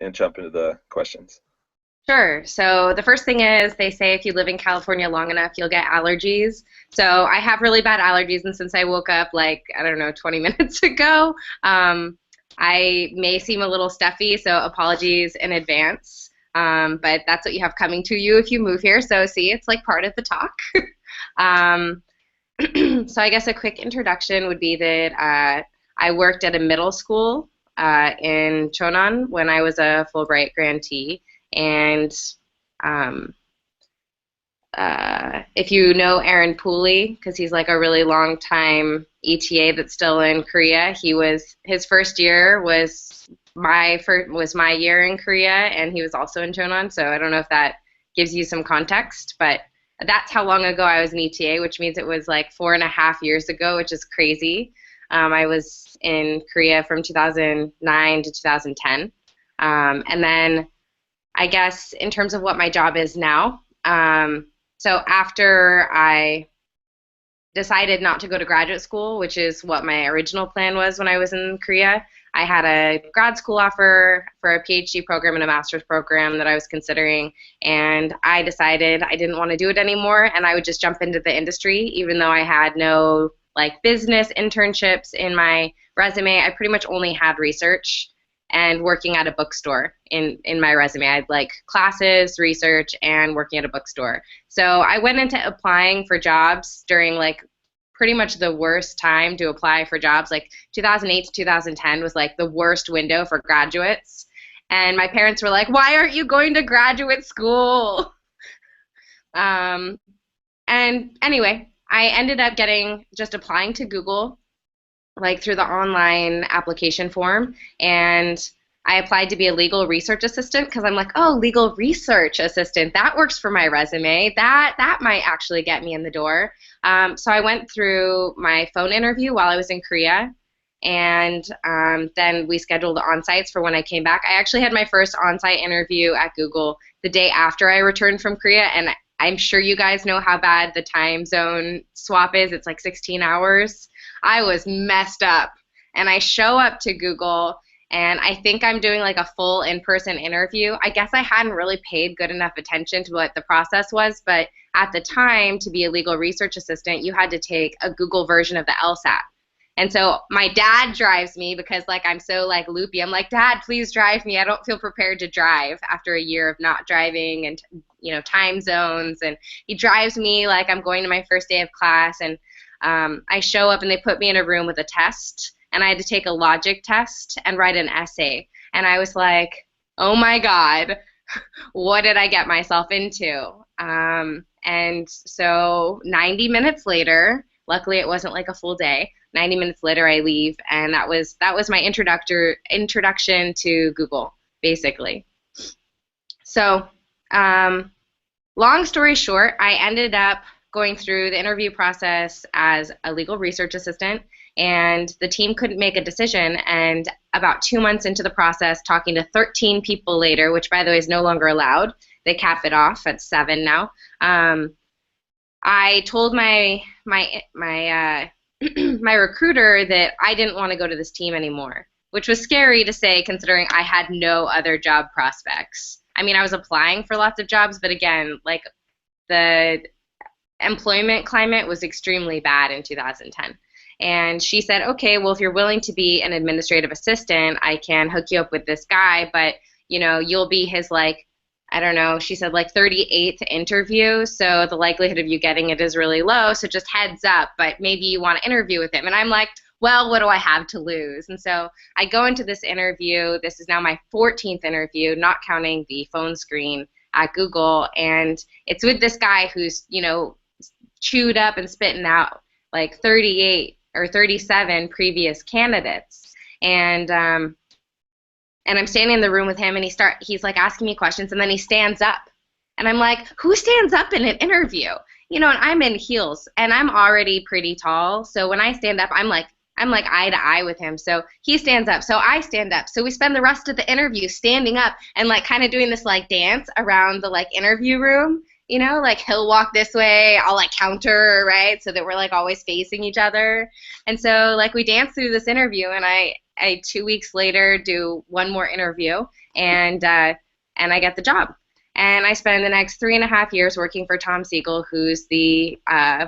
and jump into the questions. Sure. So the first thing is they say if you live in California long enough, you'll get allergies. So I have really bad allergies, and since I woke up like, I don't know, 20 minutes ago, I may seem a little stuffy, so apologies in advance. But that's what you have coming to you if you move here. So see, it's like part of the talk. um, so I guess a quick introduction would be that I worked at a middle school in Chonan when I was a Fulbright grantee. And um, if you know Aaron Pooley, because he's like a really long time ETA that's still in Korea, his first year was my year in Korea, and he was also in Chonan. So I don't know if that gives you some context, but that's how long ago I was in ETA, which means it was like 4.5 years ago, which is crazy. I was in Korea from 2009 to 2010, and then I guess in terms of what my job is now. So after I decided not to go to graduate school, which is what my original plan was when I was in Korea, I had a grad school offer for a PhD program and a master's program that I was considering, and I decided I didn't want to do it anymore, and I would just jump into the industry, even though I had no like business internships in my resume. I pretty much only had research and working at a bookstore in my resume. I had like classes, research, and working at a bookstore. So I went into applying for jobs during like pretty much the worst time to apply for jobs. Like 2008 to 2010 was like the worst window for graduates. And my parents were like, why aren't you going to graduate school? And anyway, I ended up just applying to Google like through the online application form, and I applied to be a legal research assistant because I'm like, oh, legal research assistant, that works for my resume. That might actually get me in the door. So I went through my phone interview while I was in Korea, and then we scheduled the on-sites for when I came back. I actually had my first on-site interview at Google the day after I returned from Korea, and I'm sure you guys know how bad the time zone swap is. It's like 16 hours. I was messed up, and I show up to Google, and I think I'm doing like a full in-person interview. I guess I hadn't really paid good enough attention to what the process was, but at the time, to be a legal research assistant, you had to take a Google version of the LSAT. And so my dad drives me because like I'm so like loopy. I'm like, Dad, please drive me. I don't feel prepared to drive after a year of not driving and time zones. And he drives me like I'm going to my first day of class, and I show up and they put me in a room with a test, and I had to take a logic test and write an essay. And I was like, oh my God, what did I get myself into? And so 90 minutes later, luckily it wasn't like a full day, 90 minutes later I leave, and that was my introduction to Google, basically. So long story short, I ended up going through the interview process as a legal research assistant, and the team couldn't make a decision, and about 2 months into the process, talking to 13 people later, which by the way is no longer allowed, they cap it off at 7 now, I told my my recruiter that I didn't want to go to this team anymore, which was scary to say considering I had no other job prospects. I mean, I was applying for lots of jobs, but again, like the employment climate was extremely bad in 2010. And she said, okay, well, if you're willing to be an administrative assistant, I can hook you up with this guy, but you'll be his like, I don't know, she said like 38th interview, so the likelihood of you getting it is really low, so just heads up, but maybe you want to interview with him. And I'm like, well, what do I have to lose? And so I go into this interview. This is now my 14th interview, not counting the phone screen at Google, and it's with this guy who's, chewed up and spitting out like 38 or 37 previous candidates. And I'm standing in the room with him, and he's like asking me questions, and then he stands up. And I'm like, who stands up in an interview? And I'm in heels, and I'm already pretty tall. So when I stand up, I'm like eye to eye with him. So he stands up, so I stand up. So we spend the rest of the interview standing up and like kind of doing this like dance around the like interview room. Like he'll walk this way, I'll like counter, right? So that we're like always facing each other. And so like we dance through this interview, and I 2 weeks later do one more interview, and I get the job. And I spend the next 3.5 years working for Tom Siegel, who's the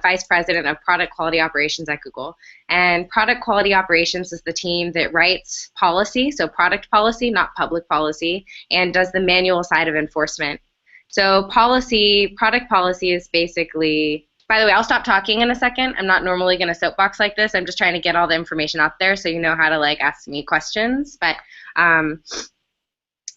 vice president of product quality operations at Google. And product quality operations is the team that writes policy, so product policy, not public policy, and does the manual side of enforcement. So product policy is basically, by the way, I'll stop talking in a second. I'm not normally going to soapbox like this. I'm just trying to get all the information out there so you know how to like ask me questions. But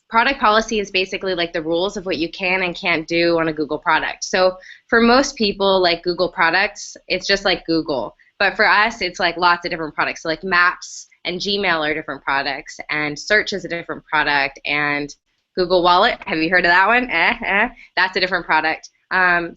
product policy is basically like the rules of what you can and can't do on a Google product. So for most people, like Google products, it's just like Google. But for us, it's like lots of different products. So like Maps and Gmail are different products, and Search is a different product, and Google Wallet, have you heard of that one? That's a different product.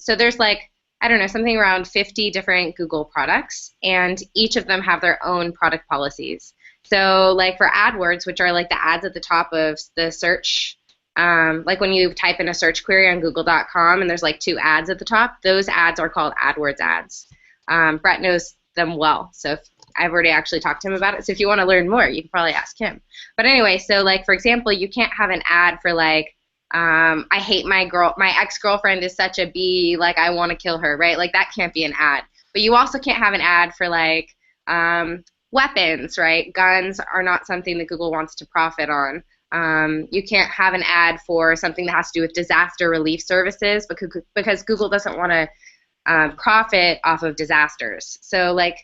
So there's like, I don't know, something around 50 different Google products, and each of them have their own product policies. So like for AdWords, which are like the ads at the top of the search, like when you type in a search query on google.com and there's like 2 ads at the top, those ads are called AdWords ads. Brett knows them well, so I've already actually talked to him about it, so if you want to learn more, you can probably ask him. But anyway, so like for example, you can't have an ad for like, I hate my ex-girlfriend is such a bee, like I want to kill her, right? Like that can't be an ad. But you also can't have an ad for like, weapons, right? Guns are not something that Google wants to profit on. You can't have an ad for something that has to do with disaster relief services because Google doesn't want to profit off of disasters. So like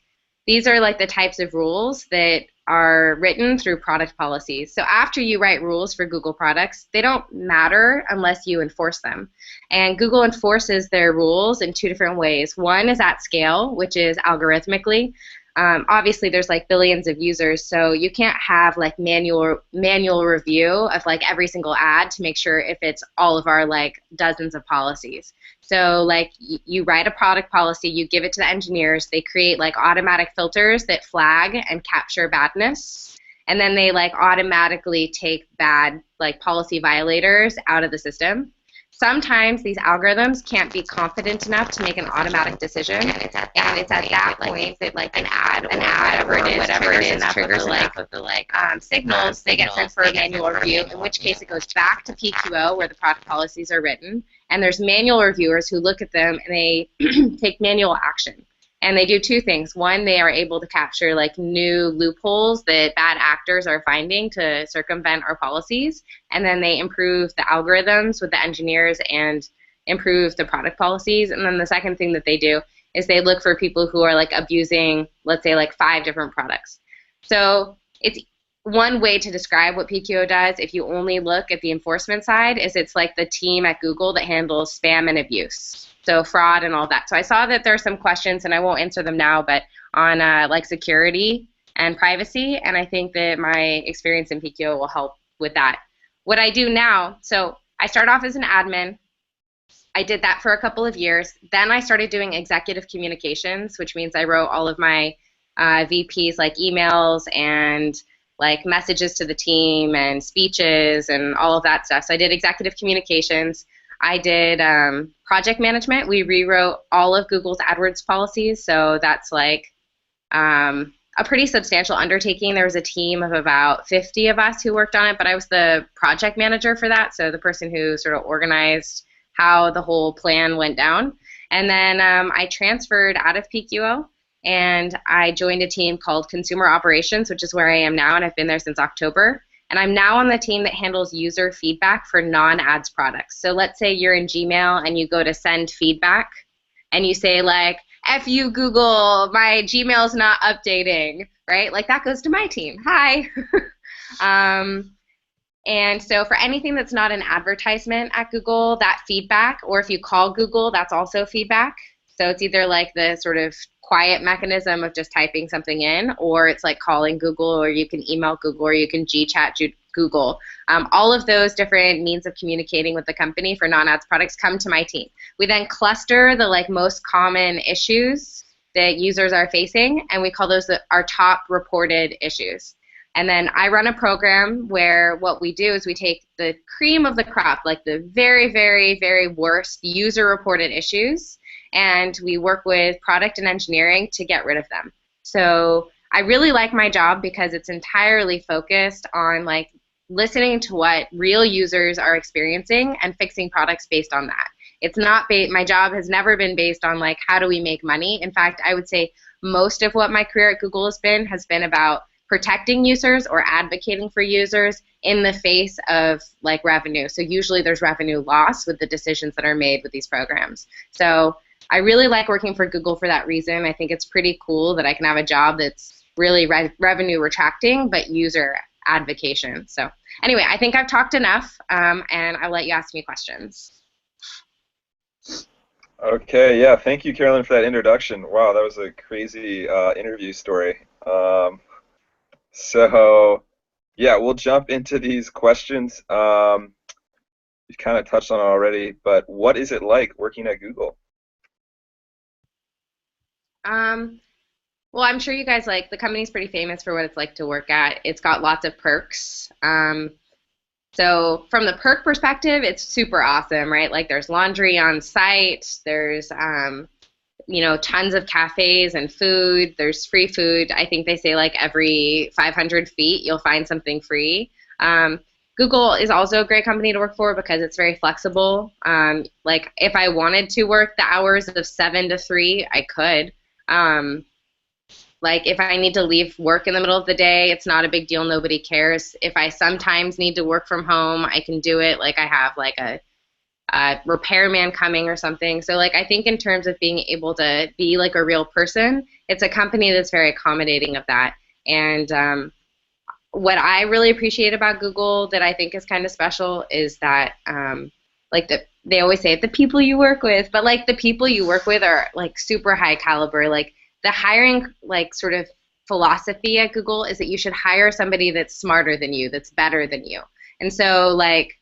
these are like the types of rules that are written through product policies. So after you write rules for Google products, they don't matter unless you enforce them. And Google enforces their rules in 2 different ways. One is at scale, which is algorithmically. Obviously, there's like billions of users, so you can't have like manual review of like every single ad to make sure if it's all of our like dozens of policies. So like you write a product policy, you give it to the engineers, they create like automatic filters that flag and capture badness, and then they like automatically take bad like policy violators out of the system. Sometimes these algorithms can't be confident enough to make an automatic decision, and it's at that point that like an ad or whatever it is triggers enough of the signals, they get sent for a manual review, in which case it goes back to PQO where the product policies are written, and there's manual reviewers who look at them and they take manual action. And they do 2 things. One, they are able to capture like new loopholes that bad actors are finding to circumvent our policies, and then they improve the algorithms with the engineers and improve the product policies. And then the second thing that they do is they look for people who are like abusing, let's say like 5 different products. So it's one way to describe what PQO does if you only look at the enforcement side is it's like the team at Google that handles spam and abuse. So fraud and all that. So I saw that there are some questions, and I won't answer them now, but on like security and privacy, and I think that my experience in PQO will help with that. What I do now, so I start off as an admin. I did that for a couple of years. Then I started doing executive communications, which means I wrote all of my VPs like emails and like messages to the team and speeches and all of that stuff. So I did executive communications. I did project management. We rewrote all of Google's AdWords policies, so that's like a pretty substantial undertaking. There was a team of about 50 of us who worked on it, but I was the project manager for that, so the person who sort of organized how the whole plan went down. And then I transferred out of PQO, and I joined a team called Consumer Operations, which is where I am now, and I've been there since October. And I'm now on the team that handles user feedback for non-ads products. So let's say you're in Gmail and you go to send feedback and you say like, F you Google, my Gmail's not updating, right? Like that goes to my team. Hi. And so for anything that's not an advertisement at Google, that feedback, or if you call Google, that's also feedback. So it's either like the sort of quiet mechanism of just typing something in, or it's like calling Google, or you can email Google, or you can Gchat Google. All of those different means of communicating with the company for non-ads products come to my team. We then cluster the like most common issues that users are facing, and we call those our top reported issues. And then I run a program where what we do is we take the cream of the crop, like the very, very, very worst user-reported issues, and we work with product and engineering to get rid of them. So I really like my job because it's entirely focused on like listening to what real users are experiencing and fixing products based on that. It's not my job has never been based on like how do we make money. In fact, I would say most of what my career at Google has been about protecting users or advocating for users in the face of like revenue. So usually there's revenue loss with the decisions that are made with these programs. So I really like working for Google for that reason. I think it's pretty cool that I can have a job that's really revenue retracting but user advocation. So anyway, I think I've talked enough, and I'll let you ask me questions. Okay, yeah, thank you, Carolyn, for that introduction. Wow, that was a crazy interview story. So, yeah, we'll jump into these questions. You've kind of touched on it already, but what is it like working at Google? Well, I'm sure you guys like the company's pretty famous for what it's like to work at. It's got lots of perks. So from the perk perspective, it's super awesome, right? Like there's laundry on site, there's tons of cafes and food, there's free food. I think they say like every 500 feet you'll find something free. Google is also a great company to work for because it's very flexible. Like if I wanted to work the hours of 7 to 3, I could. Like if I need to leave work in the middle of the day, it's not a big deal. Nobody cares. If I sometimes need to work from home, I can do it. Like I have like a repairman coming or something. So like I think in terms of being able to be like a real person, it's a company that's very accommodating of that. And what I really appreciate about Google that I think is kind of special is that like they always say the people you work with, but like the people you work with are like super high caliber. Like the hiring like sort of philosophy at Google is that you should hire somebody that's smarter than you, that's better than you. And so like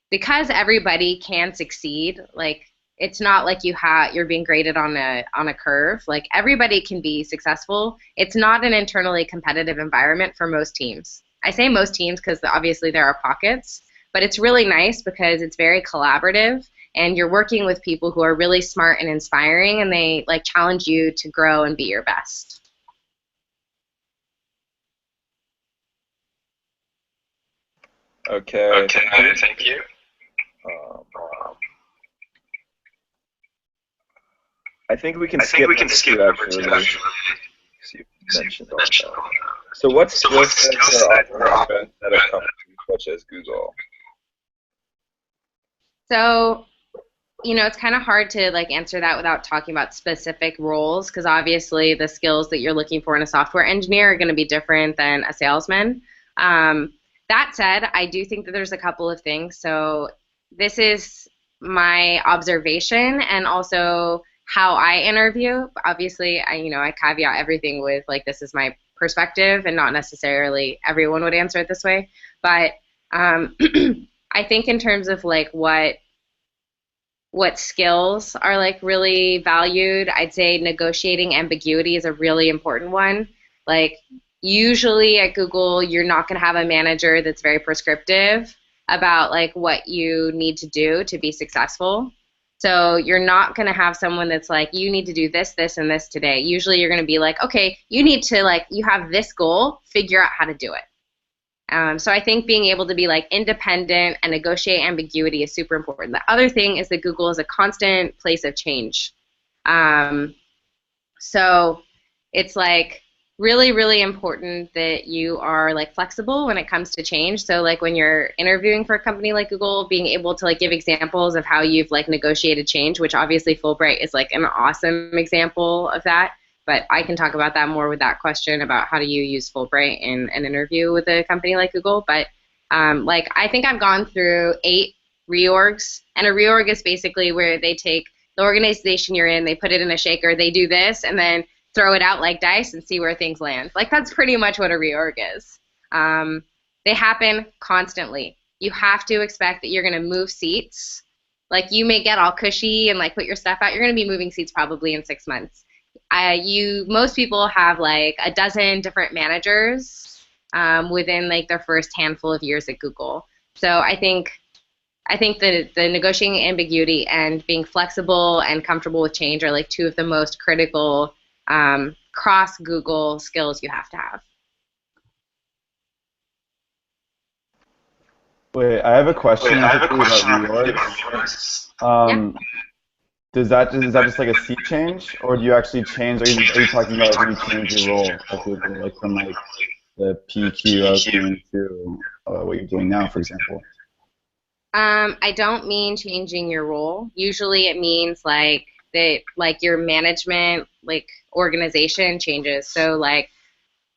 because everybody can succeed, like it's not like you're being graded on a curve. Like everybody can be successful. It's not an internally competitive environment for most teams. I say most teams because obviously there are pockets, but it's really nice because it's very collaborative and you're working with people who are really smart and inspiring and they like challenge you to grow and be your best. Okay, thank you. Um, I think we can skip number two, actually. You mentioned all that. So what skill sets are offered at a company such as Google? So, it's kind of hard to like answer that without talking about specific roles because obviously the skills that you're looking for in a software engineer are going to be different than a salesman. That said, I do think that there's a couple of things. So this is my observation and also how I interview. Obviously, I caveat everything with like this is my perspective and not necessarily everyone would answer it this way. But I think in terms of like what skills are like really valued, I'd say negotiating ambiguity is a really important one. Like usually at Google, you're not going to have a manager that's very prescriptive about like what you need to do to be successful. So you're not going to have someone that's like, you need to do this, this, and this today. Usually you're going to be like, okay, you need to like, you have this goal, figure out how to do it. So I think being able to be like independent and negotiate ambiguity is super important. The other thing is that Google is a constant place of change. So it's like really, really important that you are like flexible when it comes to change. So like when you're interviewing for a company like Google, being able to like give examples of how you've like negotiated change, which obviously Fulbright is like an awesome example of that. But I can talk about that more with that question about how do you use Fulbright in an interview with a company like Google. But like I think I've gone through 8 reorgs, and a reorg is basically where they take the organization you're in, they put it in a shaker, they do this, and then throw it out like dice and see where things land. Like that's pretty much what a reorg is. They happen constantly. You have to expect that you're going to move seats. Like you may get all cushy and like put your stuff out. You're going to be moving seats probably in 6 months. Most people have like a dozen different managers within like their first handful of years at Google. So I think that the negotiating ambiguity and being flexible and comfortable with change are like 2 of the most critical cross Google skills you have to have. Wait, I have a question about reorgs. Yeah. Is that just like a seat change, or do you actually change? Are you talking about like when you change your role at Google, like from like the PQ I was doing to what you're doing now, for example? I don't mean changing your role. Usually it means like that like your management like organization changes. So like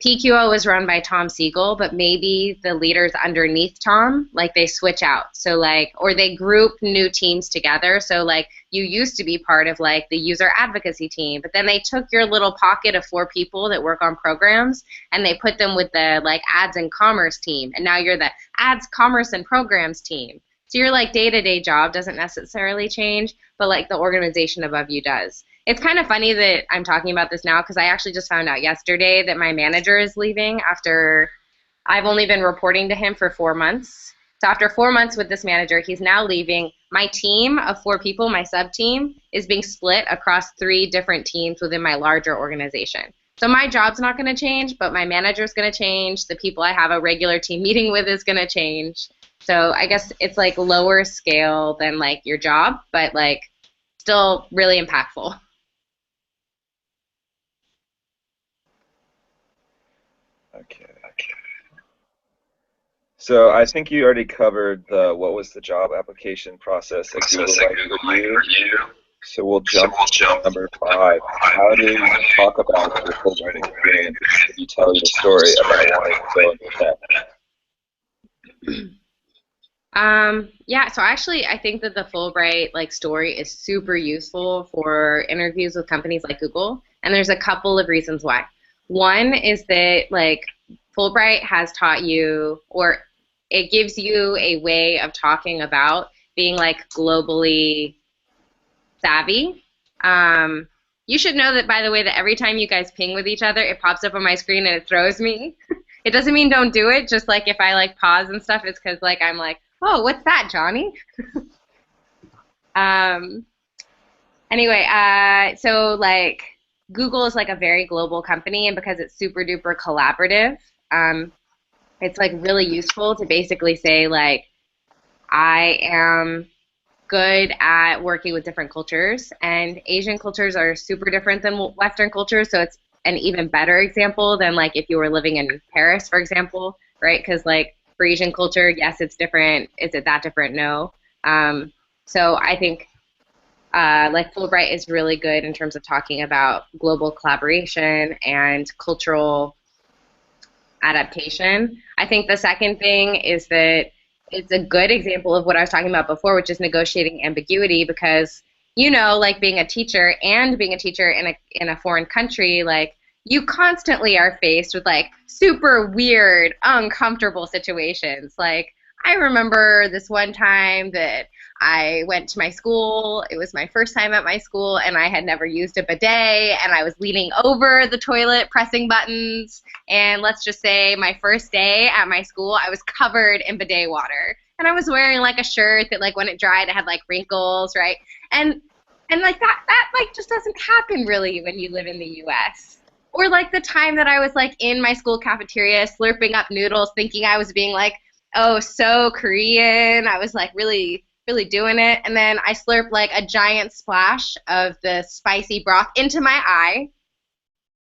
PQO was run by Tom Siegel, but maybe the leaders underneath Tom, like they switch out. So like, or they group new teams together. So like you used to be part of like the user advocacy team, but then they took your little pocket of 4 people that work on programs and they put them with the like ads and commerce team. And now you're the ads, commerce, and programs team. So your like day-to-day job doesn't necessarily change, but like the organization above you does. It's kind of funny that I'm talking about this now because I actually just found out yesterday that my manager is leaving after I've only been reporting to him for 4 months. So after 4 months with this manager, he's now leaving. My team of 4 people, my sub-team, is being split across 3 different teams within my larger organization. So my job's not going to change, but my manager's going to change. The people I have a regular team meeting with is going to change. So I guess it's like lower scale than like your job, but like still really impactful. Okay. So I think you already covered the what was the job application process at Google like for you. So we'll jump to number 5. How do you talk about your Fulbright experience? Can you tell your story about wanting to go into tech? Yeah, so actually I think that the Fulbright like story is super useful for interviews with companies like Google, and there's a couple of reasons why. One is that like Fulbright has taught you, or it gives you a way of talking about being like globally savvy. You should know that, by the way, that every time you guys ping with each other, it pops up on my screen and it throws me. It doesn't mean don't do it, just like if I like pause and stuff, it's because like I'm like, oh, what's that, Johnny? Anyway, so like Google is like a very global company, and because it's super duper collaborative, it's like really useful to basically say like I am good at working with different cultures, and Asian cultures are super different than Western cultures, so it's an even better example than like if you were living in Paris, for example, right? Because like for Asian culture, yes, it's different. Is it that different? No. So I think like Fulbright is really good in terms of talking about global collaboration and cultural adaptation. I think the second thing is that it's a good example of what I was talking about before, which is negotiating ambiguity, because you know, like being a teacher in a foreign country, like you constantly are faced with like super weird, uncomfortable situations. Like I remember this one time that I went to my school. It was my first time at my school, and I had never used a bidet, and I was leaning over the toilet pressing buttons. And let's just say my first day at my school, I was covered in bidet water. And I was wearing like a shirt that like when it dried, it had like wrinkles, right? And like that like just doesn't happen really when you live in the US. Or like the time that I was like in my school cafeteria slurping up noodles thinking I was being like, oh, so Korean. I was like really doing it, and then I slurped like a giant splash of the spicy broth into my eye.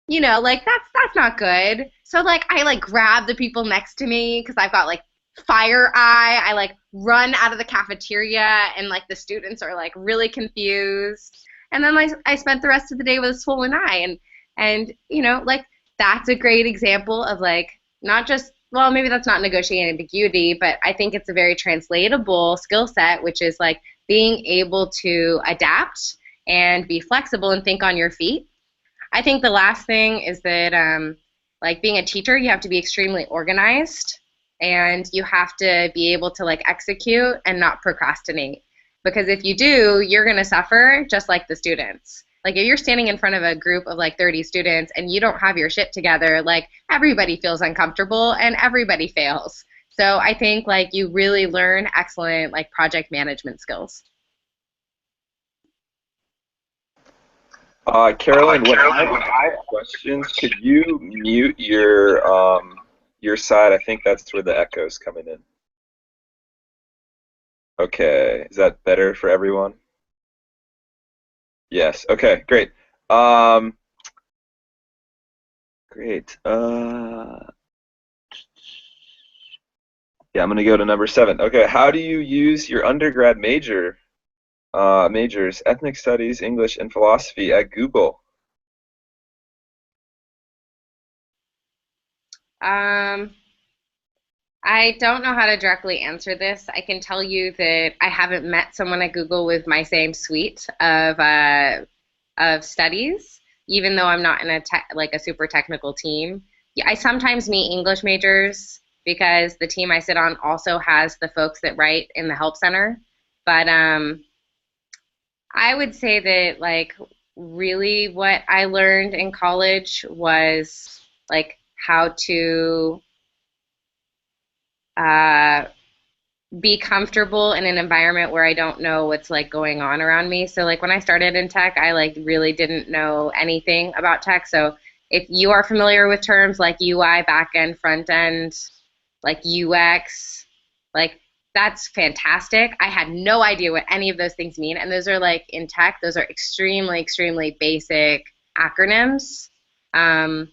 You know, like that's not good. So like I like grab the people next to me because I've got like fire eye. I like run out of the cafeteria, and like the students are like really confused. And then I spent the rest of the day with a swollen eye, and you know, like that's a great example of like not just, well, maybe that's not negotiating ambiguity, but I think it's a very translatable skill set, which is like being able to adapt and be flexible and think on your feet. I think the last thing is that like being a teacher, you have to be extremely organized, and you have to be able to like execute and not procrastinate. Because if you do, you're going to suffer just like the students. Like if you're standing in front of a group of like 30 students and you don't have your shit together, like everybody feels uncomfortable and everybody fails. So I think like you really learn excellent like project management skills. Carolyn, when I ask questions, could you mute your side? I think that's where the echo's coming in. Okay, is that better for everyone? Yes. Okay, great. Great. Yeah, I'm gonna go to number 7. Okay, how do you use your undergrad majors, ethnic studies, English, and philosophy at Google? Um, I don't know how to directly answer this. I can tell you that I haven't met someone at Google with my same suite of studies, even though I'm not in like a super technical team. Yeah, I sometimes meet English majors because the team I sit on also has the folks that write in the help center. But I would say that like really what I learned in college was like how to uh, be comfortable in an environment where I don't know what's like going on around me. So like when I started in tech, I like really didn't know anything about tech. So if you are familiar with terms like UI, back end, front end, like UX, like that's fantastic. I had no idea what any of those things mean. And those are like in tech, those are extremely, extremely basic acronyms. Um,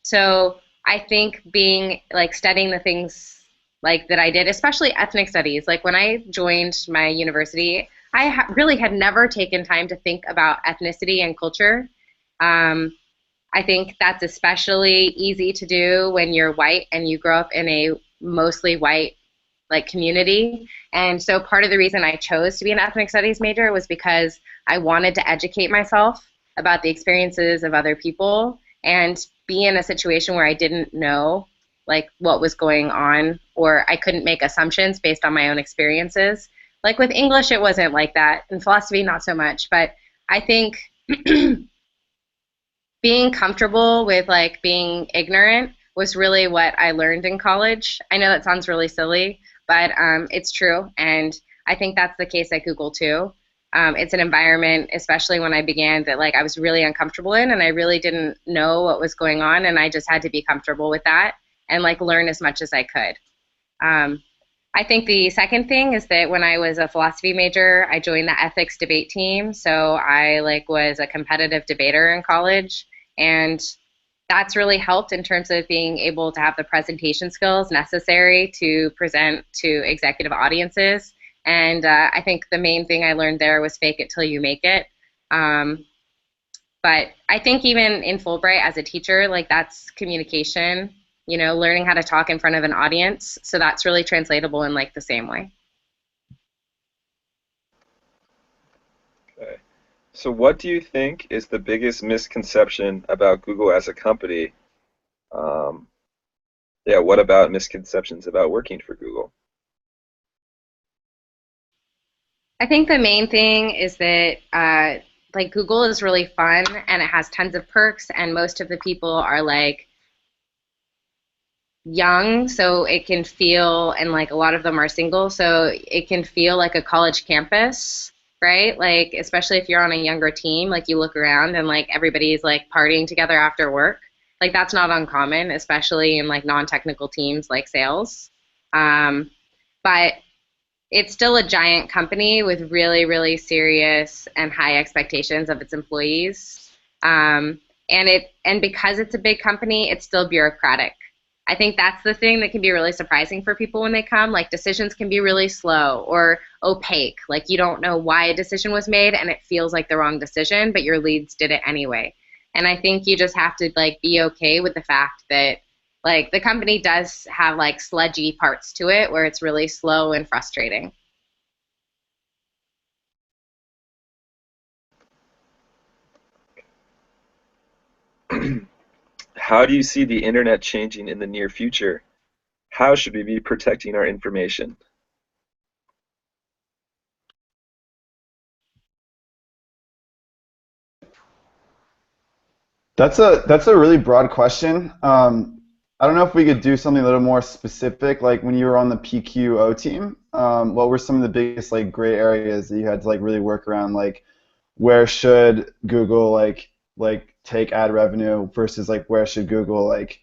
so I think being like studying the things like that I did, especially ethnic studies, like when I joined my university, I really had never taken time to think about ethnicity and culture. Um, I think that's especially easy to do when you're white and you grow up in a mostly white like community. And so part of the reason I chose to be an ethnic studies major was because I wanted to educate myself about the experiences of other people and be in a situation where I didn't know like what was going on or I couldn't make assumptions based on my own experiences. Like with English it wasn't like that. In philosophy not so much, but I think being comfortable with like being ignorant was really what I learned in college. I know that sounds really silly, but it's true, and I think that's the case at Google too. It's an environment, especially when I began, that like I was really uncomfortable in, and I really didn't know what was going on, and I just had to be comfortable with that and like learn as much as I could. Um, I think the second thing is that when I was a philosophy major, I joined the ethics debate team. So I like was a competitive debater in college, and that's really helped in terms of being able to have the presentation skills necessary to present to executive audiences. And I think the main thing I learned there was fake it till you make it. Um, but I think even in Fulbright as a teacher, like that's communication, you know, learning how to talk in front of an audience. So that's really translatable in like the same way. Okay. So what do you think is the biggest misconception about Google as a company? Um, yeah, what about misconceptions about working for Google? I think the main thing is that like Google is really fun and it has tons of perks and most of the people are like young, so it can feel, and like a lot of them are single, so it can feel like a college campus, right? Like, especially if you're on a younger team, like you look around and like everybody's like partying together after work. Like, that's not uncommon, especially in like non-technical teams like sales. Um, but it's still a giant company with really, really serious and high expectations of its employees. And because it's a big company, it's still bureaucratic. I think that's the thing that can be really surprising for people when they come. Like decisions can be really slow or opaque. Like you don't know why a decision was made and it feels like the wrong decision, but your leads did it anyway. And I think you just have to like be okay with the fact that like the company does have like sludgy parts to it where it's really slow and frustrating. How do you see the internet changing in the near future? How should we be protecting our information? That's a really broad question. I don't know if we could do something a little more specific. Like when you were on the PQO team, what were some of the biggest like gray areas that you had to like really work around? Like where should Google take ad revenue versus like where should Google like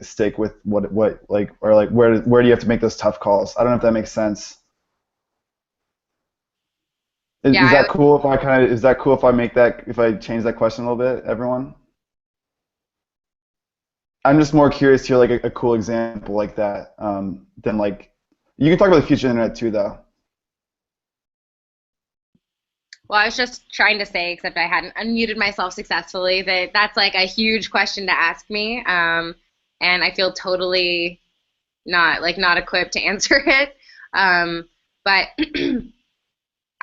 stick with what like or like where do you have to make those tough calls? I don't know if that makes sense. Yeah, Is that cool if I kind of is that cool if I make that if I change that question a little bit, everyone? I'm just more curious to hear like a cool example like that than like you can talk about the future of the internet too though. well, I was just trying to say, except I hadn't unmuted myself successfully, that that's like a huge question to ask me, and I feel totally not equipped to answer it. But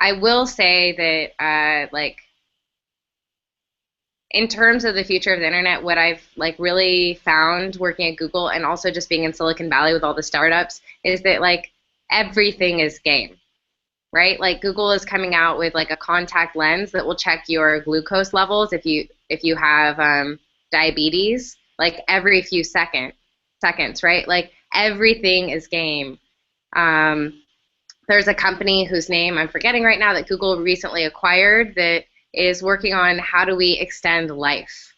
I will say that in terms of the future of the internet, what I've like really found working at Google and also just being in Silicon Valley with all the startups is that like everything is game, right? Like Google is coming out with like a contact lens that will check your glucose levels if you have diabetes, like every few seconds, right? Like everything is game. Um, there's a company whose name I'm forgetting right now that Google recently acquired that is working on how do we extend life,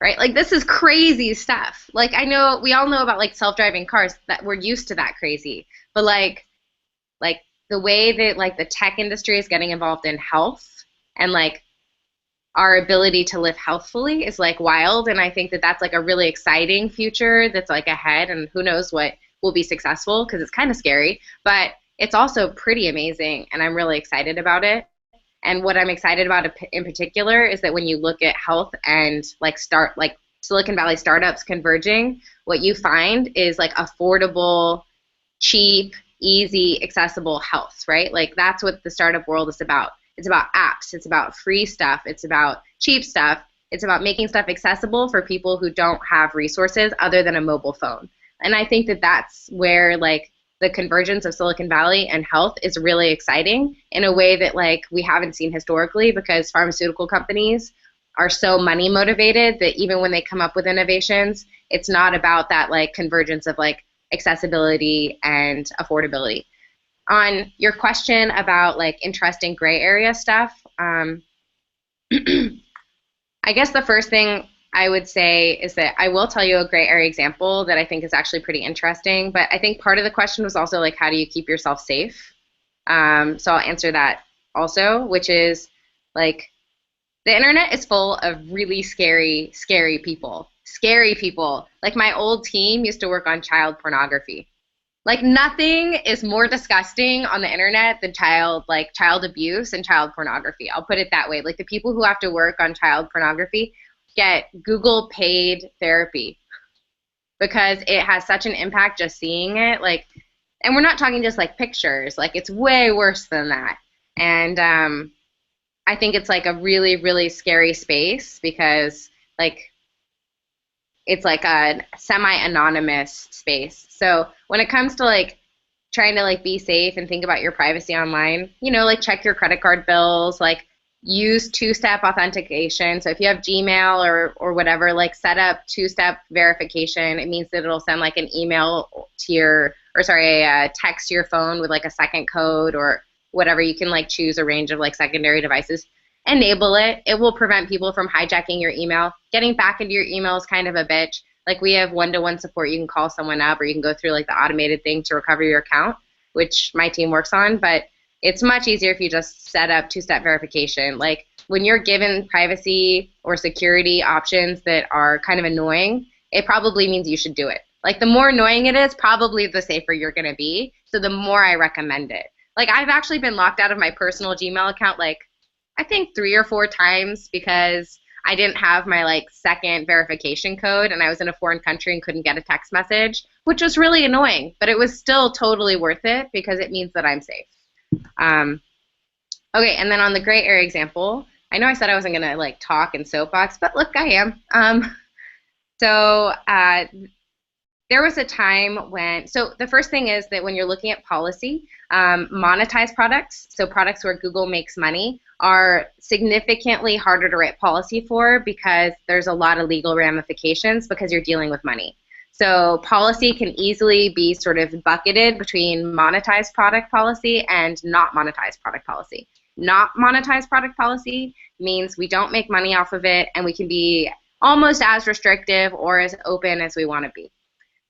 right? Like this is crazy stuff. Like I know we all know about like self-driving cars that we're used to that crazy, but like the way that like the tech industry is getting involved in health and like our ability to live healthfully is like wild, and I think that that's like a really exciting future that's like ahead, and who knows what will be successful because it's kind of scary, but it's also pretty amazing and I'm really excited about it. And what I'm excited about in particular is that when you look at health and like Silicon Valley startups converging, what you find is like affordable, cheap, easy, accessible health, right? Like that's what the startup world is about. It's about apps, it's about free stuff, it's about cheap stuff, it's about making stuff accessible for people who don't have resources other than a mobile phone. And I think that that's where like the convergence of Silicon Valley and health is really exciting in a way that like we haven't seen historically, because pharmaceutical companies are so money motivated that even when they come up with innovations, it's not about that like convergence of like accessibility and affordability. On your question about like interesting gray area stuff, I guess the first thing I would say is that I will tell you a gray area example that I think is actually pretty interesting, but I think part of the question was also like, how do you keep yourself safe? So I'll answer that also, which is like, the internet is full of really scary people. Scary people. Like my old team used to work on child pornography. Like nothing is more disgusting on the internet than child abuse and child pornography. I'll put it that way. Like the people who have to work on child pornography get Google paid therapy because it has such an impact just seeing it. Like, and we're not talking just like pictures. Like it's way worse than that. And I think it's like a really, really scary space because like it's like a semi-anonymous space. So when it comes to like trying to like be safe and think about your privacy online, you know, like check your credit card bills, like use two-step authentication. So if you have Gmail or whatever, like set up two-step verification. It means that it'll send like an email to a text to your phone with like a second code or whatever. You can like choose a range of like secondary devices. Enable it. It will prevent people from hijacking your email. Getting back into your email is kind of a bitch. Like we have one-to-one support. You can call someone up or you can go through like the automated thing to recover your account, which my team works on, but it's much easier if you just set up two-step verification. Like when you're given privacy or security options that are kind of annoying, it probably means you should do it. Like the more annoying it is, probably the safer you're going to be. So the more I recommend it. Like I've actually been locked out of my personal Gmail account like I think 3 or 4 times because I didn't have my like second verification code and I was in a foreign country and couldn't get a text message, which was really annoying, but it was still totally worth it because it means that I'm safe. Okay, and then on the gray area example, I know I said I wasn't gonna like talk in soapbox, but look, I am. So there was a time when, so the first thing is that when you're looking at policy, monetized products, so products where Google makes money, are significantly harder to write policy for because there's a lot of legal ramifications because you're dealing with money. So policy can easily be sort of bucketed between monetized product policy and not monetized product policy. not monetized product policy means we don't make money off of it, and we can be almost as restrictive or as open as we want to be.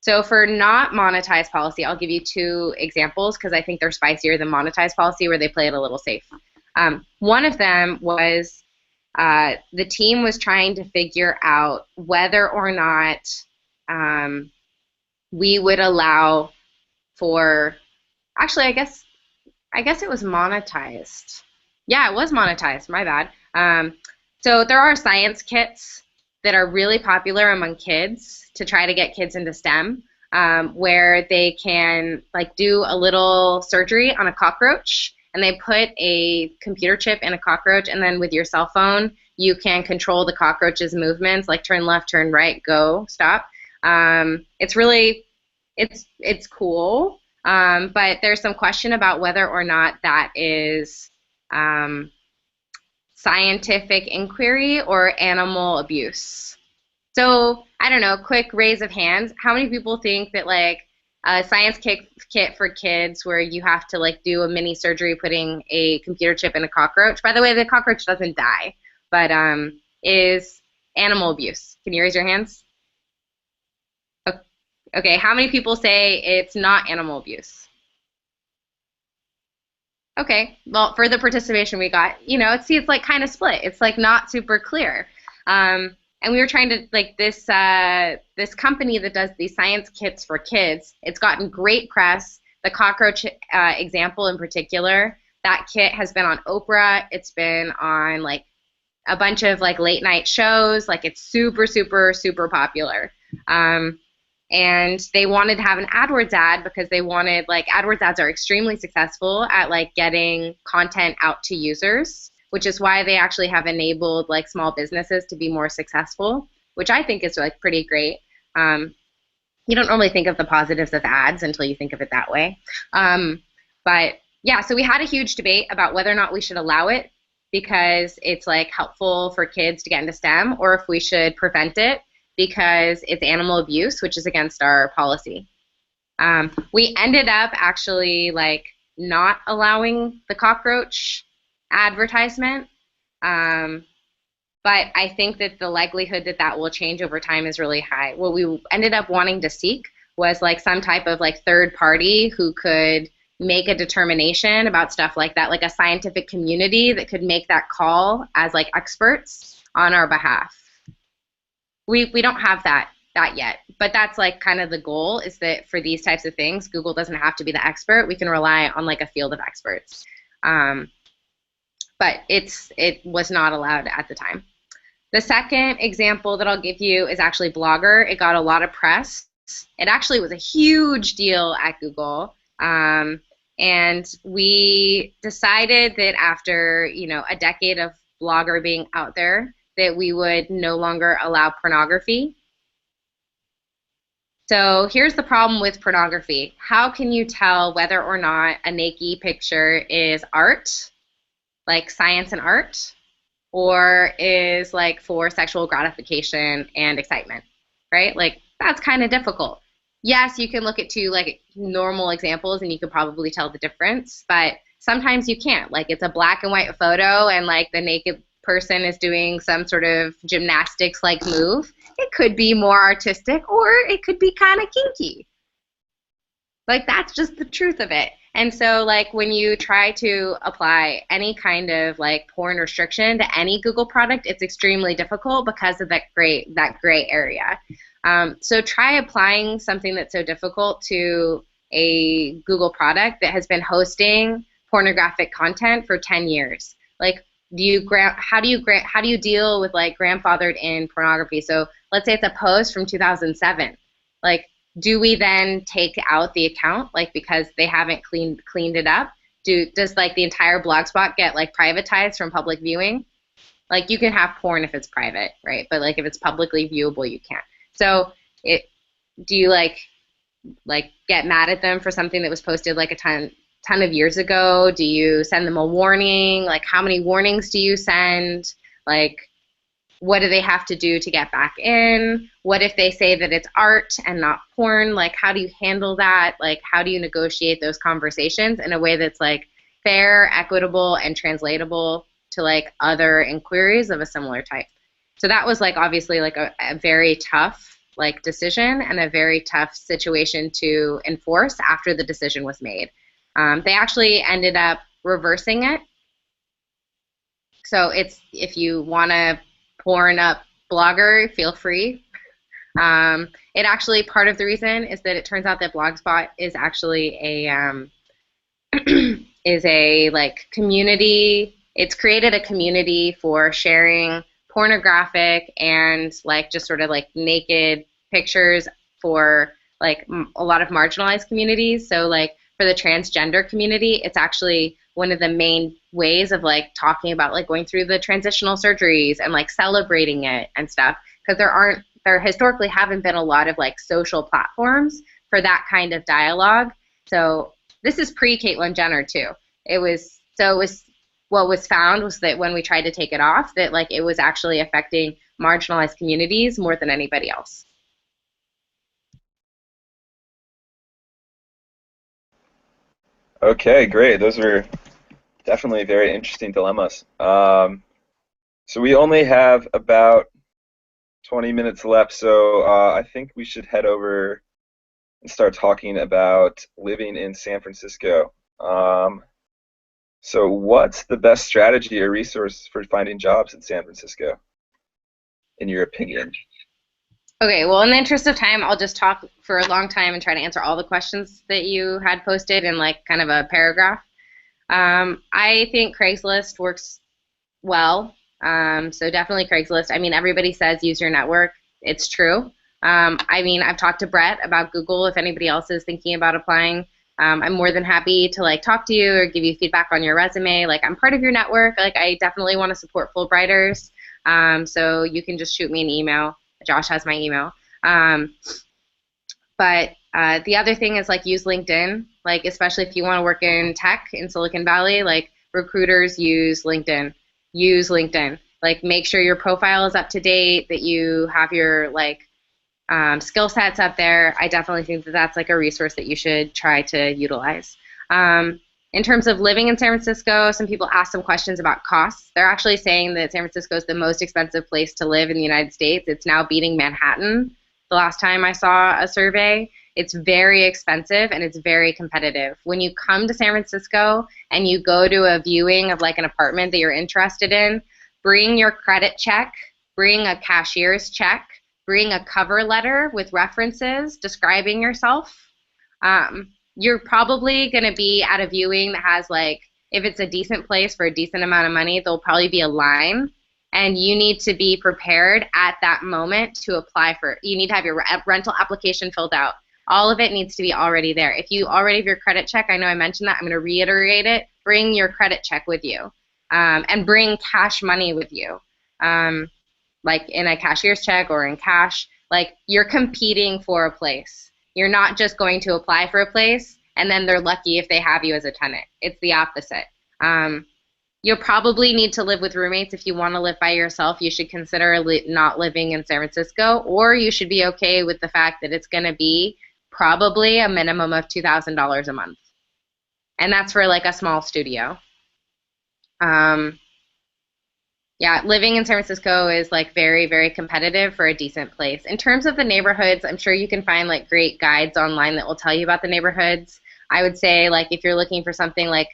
So for not monetized policy, I'll give you 2 examples because I think they're spicier than monetized policy where they play it a little safe. One of them was the team was trying to figure out whether or not we would allow for, actually, I guess it was monetized. Yeah, it was monetized, my bad. So there are science kits that are really popular among kids to try to get kids into STEM, where they can like do a little surgery on a cockroach, and they put a computer chip in a cockroach, and then with your cell phone, you can control the cockroach's movements, like turn left, turn right, go, stop. It's really, it's cool, but there's some question about whether or not that is scientific inquiry or animal abuse. So I don't know, quick raise of hands. How many people think that like a science kit for kids where you have to like do a mini surgery putting a computer chip in a cockroach? By the way, the cockroach doesn't die, but is animal abuse? Can you raise your hands? Okay, how many people say it's not animal abuse? Okay, well, for the participation we got, you know, it's like kind of split. It's like not super clear. And we were trying to, like, this company that does these science kits for kids, it's gotten great press. The cockroach example in particular, that kit has been on Oprah. It's been on, like, a bunch of, like, late night shows. Like, it's super, super, super popular. And they wanted to have an AdWords ad because they wanted, like, AdWords ads are extremely successful at, like, getting content out to users, which is why they actually have enabled, like, small businesses to be more successful, which I think is, like, pretty great. You don't normally think of the positives of ads until you think of it that way. But, yeah, so we had a huge debate about whether or not we should allow it because it's, like, helpful for kids to get into STEM, or if we should prevent it because it's animal abuse, which is against our policy. We ended up actually like not allowing the cockroach advertisement, but I think that the likelihood that that will change over time is really high. What we ended up wanting to seek was like some type of like third party who could make a determination about stuff like that, like a scientific community that could make that call as like experts on our behalf. We don't have that yet, but that's like kind of the goal, is that for these types of things, Google doesn't have to be the expert. We can rely on like a field of experts. But it was not allowed at the time. The second example that I'll give you is actually Blogger. It got a lot of press. It actually was a huge deal at Google. And we decided that after, you know, a decade of Blogger being out there, that we would no longer allow pornography. So here's the problem with pornography. How can you tell whether or not a naked picture is art, like science and art, or is like for sexual gratification and excitement, right? Like that's kind of difficult. Yes, you can look at 2 like normal examples and you could probably tell the difference, but sometimes you can't. Like it's a black and white photo and like the naked person is doing some sort of gymnastics like move. It could be more artistic or it could be kind of kinky. Like that's just the truth of it. And so like when you try to apply any kind of like porn restriction to any Google product, it's extremely difficult because of that gray area. So try applying something that's so difficult to a Google product that has been hosting pornographic content for 10 years. Like how do you deal with like grandfathered in pornography? So let's say it's a post from 2007. Like, do we then take out the account, like because they haven't cleaned it up? Does like the entire blogspot get like privatized from public viewing? Like you can have porn if it's private, right? But like if it's publicly viewable, you can't. So do you like get mad at them for something that was posted like a ton of years ago? Do you send them a warning? Like how many warnings do you send? Like what do they have to do to get back in? What if they say that it's art and not porn? Like how do you handle that? Like how do you negotiate those conversations in a way that's like fair, equitable, and translatable to like other inquiries of a similar type. So that was like obviously like a very tough like decision and a very tough situation to enforce after the decision was made. They actually ended up reversing it. So it's, if you want to porn up Blogger, feel free. It actually, part of the reason is that it turns out that Blogspot is actually a is a like community. It's created a community for sharing pornographic and like just sort of like naked pictures for like a lot of marginalized communities. So like for the transgender community, it's actually one of the main ways of like talking about like going through the transitional surgeries and like celebrating it and stuff, because there historically haven't been a lot of like social platforms for that kind of dialogue. So this is pre-Caitlyn Jenner too. What was found was that when we tried to take it off, that like it was actually affecting marginalized communities more than anybody else. Okay, great. Those are definitely very interesting dilemmas. So we only have about 20 minutes left, so I think we should head over and start talking about living in San Francisco. So what's the best strategy or resource for finding jobs in San Francisco, in your opinion? Okay, well, in the interest of time, I'll just talk for a long time and try to answer all the questions that you had posted in like kind of a paragraph. I think Craigslist works well. So definitely Craigslist. I mean, everybody says use your network. It's true. I mean, I've talked to Brett about Google. If anybody else is thinking about applying, I'm more than happy to like talk to you or give you feedback on your resume. Like, I'm part of your network. Like, I definitely want to support Fulbrighters. So you can just shoot me an email. Josh has my email. But the other thing is like use LinkedIn. Like, especially if you want to work in tech in Silicon Valley, like recruiters use LinkedIn. Use LinkedIn. Like, make sure your profile is up to date, that you have your like skill sets up there. I definitely think that that's like a resource that you should try to utilize. In terms of living in San Francisco, some people ask some questions about costs. They're actually saying that San Francisco is the most expensive place to live in the United States. It's now beating Manhattan. The last time I saw a survey, it's very expensive and it's very competitive. When you come to San Francisco and you go to a viewing of like an apartment that you're interested in, bring your credit check, bring a cashier's check, bring a cover letter with references describing yourself. You're probably going to be at a viewing that has like, if it's a decent place for a decent amount of money, there'll probably be a line, and you need to be prepared at that moment to apply for it. You need to have your rental application filled out. All of it needs to be already there. If you already have your credit check, I know I mentioned that, I'm going to reiterate it, bring your credit check with you, and bring cash money with you, like in a cashier's check or in cash. Like, you're competing for a place. You're not just going to apply for a place and then they're lucky if they have you as a tenant. It's the opposite. You'll probably need to live with roommates. If you want to live by yourself, you should consider not living in San Francisco, or you should be okay with the fact that it's going to be probably a minimum of $2,000 a month. And that's for like a small studio. Yeah, living in San Francisco is like very, very competitive for a decent place. In terms of the neighborhoods, I'm sure you can find like great guides online that will tell you about the neighborhoods. I would say like if you're looking for something like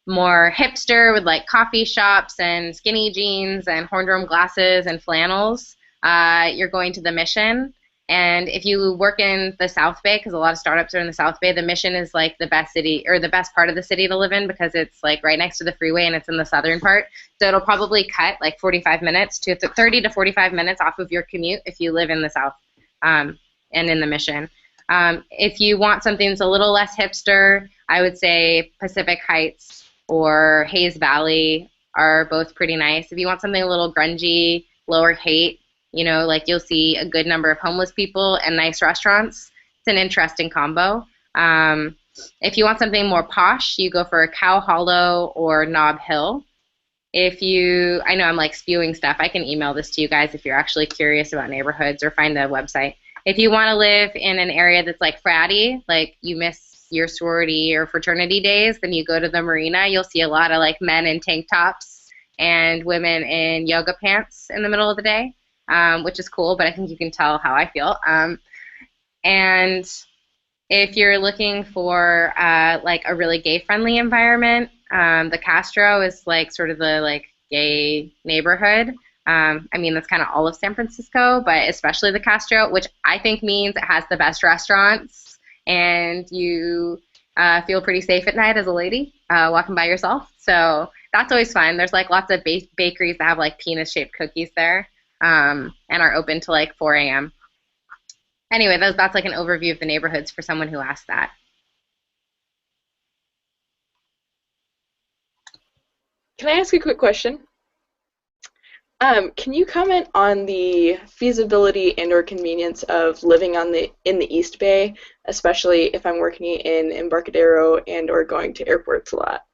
more hipster with like coffee shops and skinny jeans and horn-rimmed glasses and flannels, you're going to the Mission. And if you work in the South Bay, because a lot of startups are in the South Bay, the Mission is like the best city, or the best part of the city to live in, because it's like right next to the freeway and it's in the southern part. So it'll probably cut like 45 minutes to 30 to 45 minutes off of your commute if you live in the South and in the Mission. If you want something that's a little less hipster, I would say Pacific Heights or Hayes Valley are both pretty nice. If you want something a little grungy, Lower Haight, you know, like you'll see a good number of homeless people and nice restaurants. It's an interesting combo. If you want something more posh, you go for Cow Hollow or Nob Hill. I know I'm like spewing stuff. I can email this to you guys if you're actually curious about neighborhoods, or find the website. If you want to live in an area that's like fratty, like you miss it's your sorority or fraternity days, then you go to the marina, you'll see a lot of like men in tank tops and women in yoga pants in the middle of the day, which is cool, but I think you can tell how I feel. And if you're looking for like a really gay-friendly environment, the Castro is like sort of the like gay neighborhood. I mean, that's kind of all of San Francisco, but especially the Castro, which I think means it has the best restaurants, and you feel pretty safe at night as a lady walking by yourself. So that's always fun. There's like lots of bakeries that have like penis-shaped cookies there, and are open till like 4 a.m. Anyway, that's like an overview of the neighborhoods for someone who asked that. Can I ask a quick question? Can you comment on the feasibility and or convenience of living in the East Bay, especially if I'm working in Embarcadero and or going to airports a lot?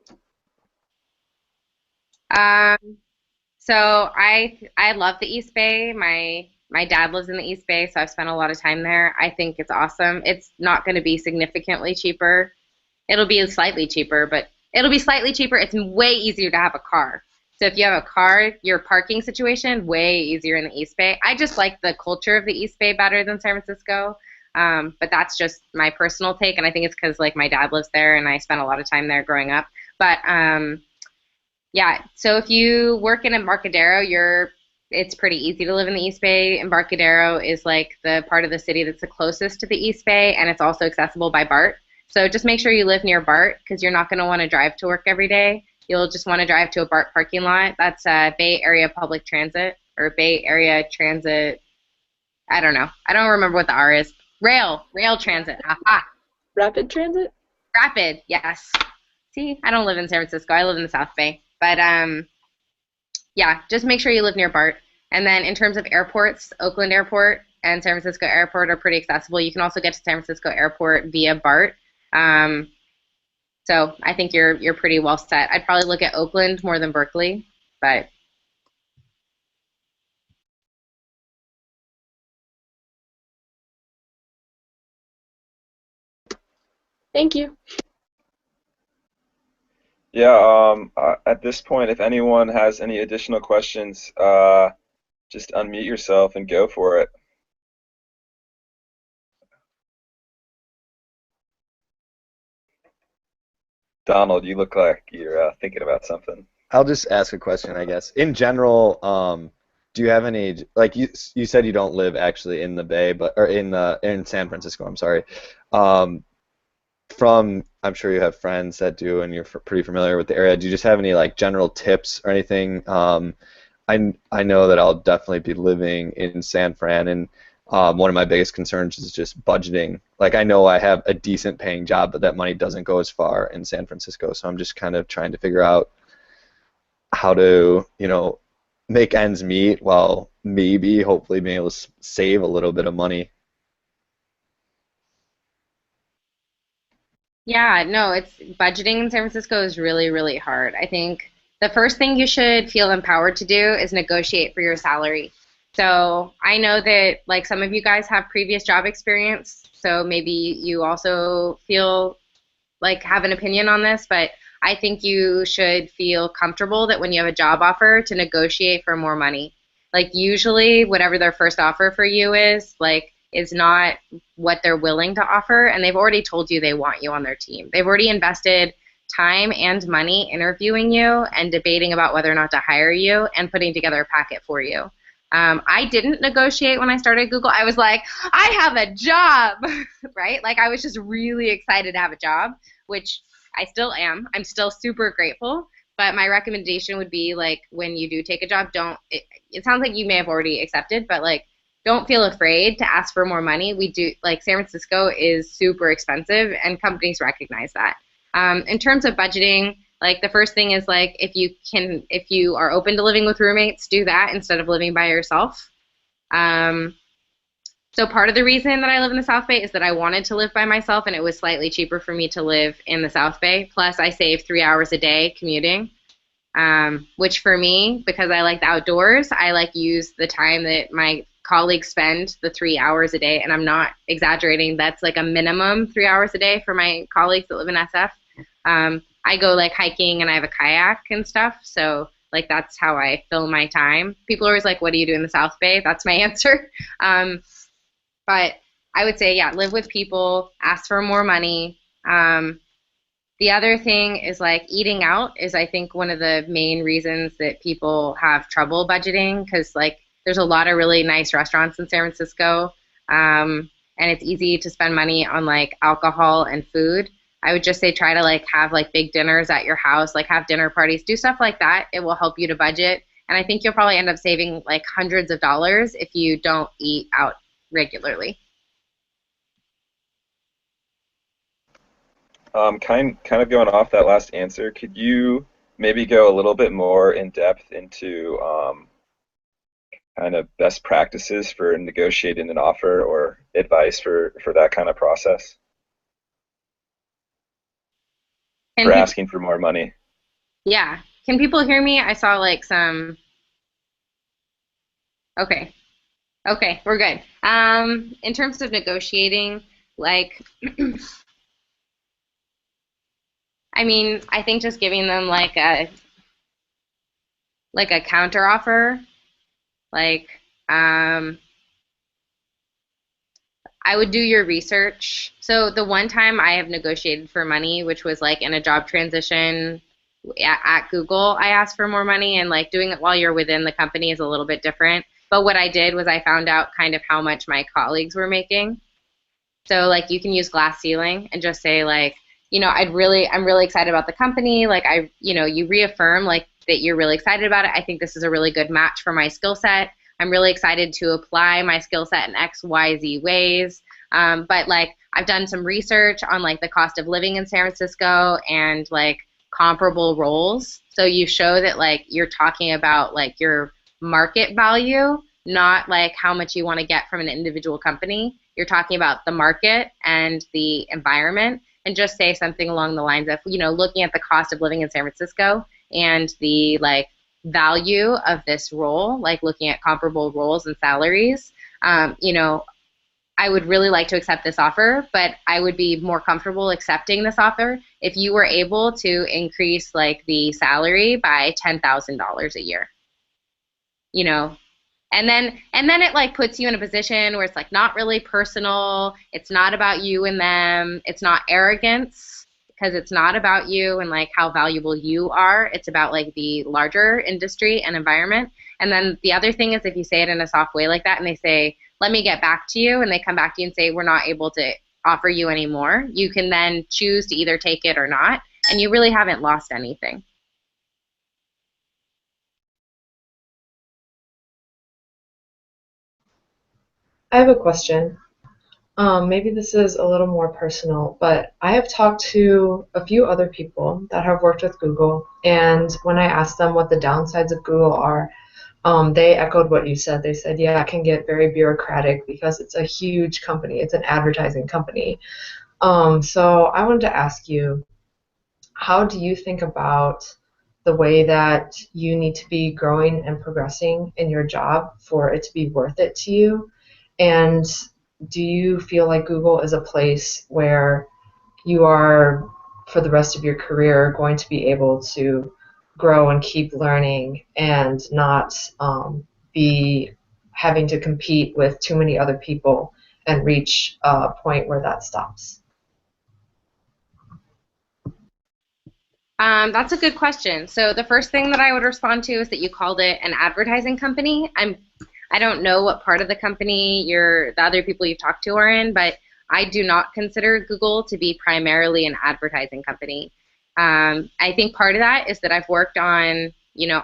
So I love the East Bay. My dad lives in the East Bay, so I've spent a lot of time there. I think it's awesome. It's not going to be significantly cheaper. It'll be slightly cheaper, but it'll be slightly cheaper. It's way easier to have a car. So if you have a car, your parking situation, way easier in the East Bay. I just like the culture of the East Bay better than San Francisco, but that's just my personal take, and I think it's because like my dad lives there and I spent a lot of time there growing up. But yeah, so if you work in Embarcadero, it's pretty easy to live in the East Bay. Embarcadero is like the part of the city that's the closest to the East Bay, and it's also accessible by BART. So just make sure you live near BART, because you're not going to want to drive to work every day. You'll just want to drive to a BART parking lot. That's Bay Area Public Transit, or Bay Area Transit. I don't know. I don't remember what the R is. Rail transit. Aha. Rapid transit? Rapid, yes. See, I don't live in San Francisco. I live in the South Bay. But yeah, just make sure you live near BART. And then in terms of airports, Oakland Airport and San Francisco Airport are pretty accessible. You can also get to San Francisco Airport via BART. So I think you're pretty well set. I'd probably look at Oakland more than Berkeley, but Thank you. Yeah, at this point, if anyone has any additional questions, just unmute yourself and go for it. Donald, you look like you're thinking about something. I'll just ask a question, I guess. In general, do you have any, like you said you don't live actually in the Bay, but or in San Francisco, I'm sorry. I'm sure you have friends that do, and you're pretty familiar with the area. Do you just have any like general tips or anything? I know that I'll definitely be living in San Fran, and one of my biggest concerns is just budgeting. Like, I know I have a decent paying job, but that money doesn't go as far in San Francisco, so I'm just kind of trying to figure out how to, make ends meet while maybe, hopefully, being able to save a little bit of money. yeah, no, it's budgeting in San Francisco is really, really hard. I think the first thing you should feel empowered to do is negotiate for your salary. So I know that like some of you guys have previous job experience, so maybe you also feel like have an opinion on this, but I think you should feel comfortable that when you have a job offer to negotiate for more money. Like usually whatever their first offer for you is not what they're willing to offer, and they've already told you they want you on their team. They've already invested time and money interviewing you and debating about whether or not to hire you and putting together a packet for you. I didn't negotiate when I started Google. I was like, I have a job, right? Like I was just really excited to have a job, which I still am. I'm still super grateful. But my recommendation would be like when you do take a job, it sounds like you may have already accepted, but like don't feel afraid to ask for more money. We do, like San Francisco is super expensive and companies recognize that. In terms of budgeting, like the first thing is like if you are open to living with roommates, do that instead of living by yourself. So part of the reason that I live in the South Bay is that I wanted to live by myself, and it was slightly cheaper for me to live in the South Bay. Plus I save 3 hours a day commuting, which for me, because I like the outdoors, I like use the time that my colleagues spend the 3 hours a day, and I'm not exaggerating, that's like a minimum 3 hours a day for my colleagues that live in SF. I go like hiking and I have a kayak and stuff, so like that's how I fill my time. People are always like, what do you do in the South Bay? That's my answer. But I would say, yeah, live with people, ask for more money. The other thing is like eating out is I think one of the main reasons that people have trouble budgeting, because like there's a lot of really nice restaurants in San Francisco, and it's easy to spend money on like alcohol and food. I would just say try to like have like big dinners at your house, like have dinner parties, do stuff like that. It will help you to budget, and I think you'll probably end up saving like hundreds of dollars if you don't eat out regularly. Kind of going off that last answer, could you maybe go a little bit more in depth into kind of best practices for negotiating an offer or advice for that kind of process? For asking for more money. Yeah. Can people hear me? I saw like some. Okay. Okay, we're good. In terms of negotiating, like, I mean, I think just giving them like a counter offer, like, I would do your research. So the one time I have negotiated for money, which was like in a job transition at Google, I asked for more money, and like doing it while you're within the company is a little bit different. But what I did was I found out kind of how much my colleagues were making. So like you can use glass ceiling and just say like, I'm really excited about the company. Like you reaffirm like that you're really excited about it. I think this is a really good match for my skill set. I'm really excited to apply my skill set in X, Y, Z ways. But like I've done some research on like the cost of living in San Francisco and like comparable roles. So you show that like you're talking about like your market value, not like how much you want to get from an individual company. You're talking about the market and the environment, and just say something along the lines of, looking at the cost of living in San Francisco and the like value of this role, like looking at comparable roles and salaries, I would really like to accept this offer, but I would be more comfortable accepting this offer if you were able to increase like the salary by $10,000 a year. And then it like puts you in a position where it's like not really personal. It's not about you and them. It's not arrogance, because it's not about you and like how valuable you are. It's about like the larger industry and environment. And then the other thing is if you say it in a soft way like that and they say, let me get back to you, and they come back to you and say, we're not able to offer you anymore, you can then choose to either take it or not, and you really haven't lost anything. I have a question. Maybe this is a little more personal, but I have talked to a few other people that have worked with Google, and when I asked them what the downsides of Google are, they echoed what you said. They said, yeah, it can get very bureaucratic because it's a huge company. It's an advertising company. So I wanted to ask you, how do you think about the way that you need to be growing and progressing in your job for it to be worth it to you? And do you feel like Google is a place where you are, for the rest of your career, going to be able to grow and keep learning and not be having to compete with too many other people and reach a point where that stops? That's a good question. So the first thing that I would respond to is that you called it an advertising company. I don't know what part of the company the other people you've talked to are in, but I do not consider Google to be primarily an advertising company. I think part of that is that I've worked on,